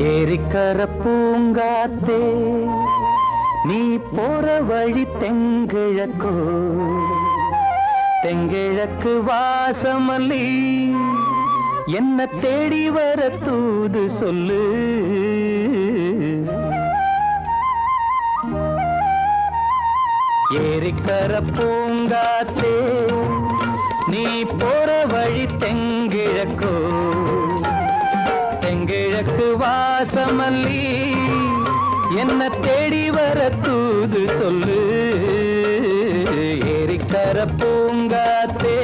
ஏரிக்கர பூங்காத்தே நீ போற வழி தெங்கிழக்கோ, தெங்கிழக்கு வாசமல்லி என்ன தேடி வர தூது சொல்லு. ஏரிக்கர பூங்காத்தே நீ போற வழி தெங்கிழக்கோ, தெங்கிழக்கு வாசமல்லி என்ன தேடி வர தூது சொல்லு. ஏரிக்கர பூங்காத்தே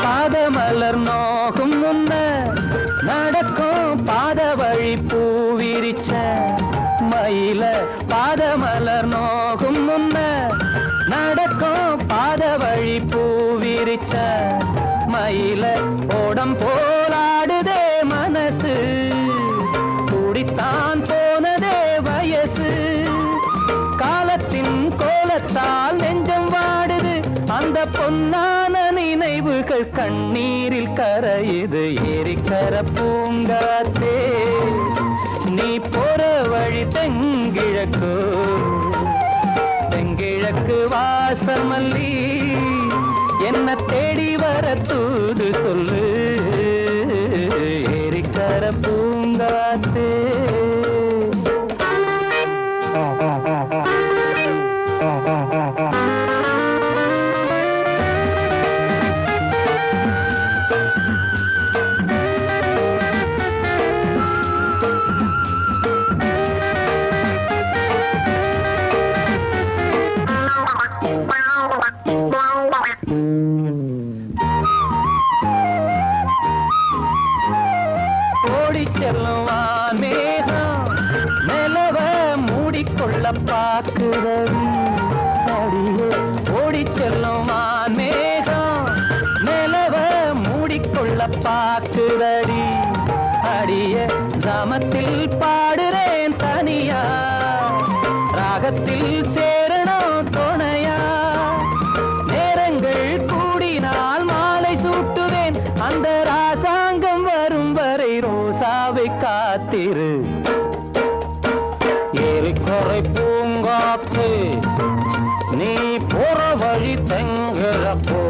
பாதமலர் நோகும் முன்ன நடக்கும் பாத வழி பூவிரிச்ச மயில, பாதமலர் நோகும் முன்ன நடக்கும் பாத வழி பூவிரிச்ச மயில, ஓடம் போலாடுதே மனசு, கூடித்தான் போனதே வயசு, காலத்தின் கோலத்தால் நெஞ்சம் வாடுது, அந்த பொன்னான நினைவுகள் கண்ணீரில் கரையுது. ஏரிக்கர பூங்காத்தே நீ போற வழி தெங்கிழக்கு, தெங்கிழக்கு வாசமல்லி என்ன தேடி வர தூது சொல்லு. ஏரிக்கர பூங்காத்தே ஓடி செல்லுவான் மேகம் நிலவ மூடிக்கொள்ள பார்க்கிறவி அடியே. ஓடி செல்லுவான் மேகம் நிலவ மூடிக்கொள்ள பார்க்கிறடி அடிய. கிராமத்தில் பாடுறேன் தனியா, ராகத்தில் சேரணும் துணையா, நேரங்கள் கூடினால் மாலை சூட்டுவேன், அந்த ராசாங்கம் வரும் வரை ரோசாவை காத்திரு. ஏரிக்கரை பூங்காத்து நீ போற வழி தெங்கிழக்கோ,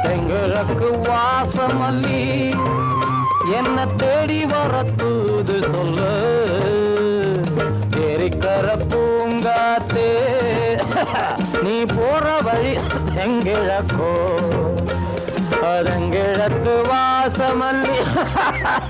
தெங்கிழக்கு வாசமல்லி என்ன தேடி வர தூது சொல்லு. ஏரிக்கர பூங்காத்தே நீ போற வழி தெங்கிழக்கோ, தெங்கிழக்கு வாசமல்லி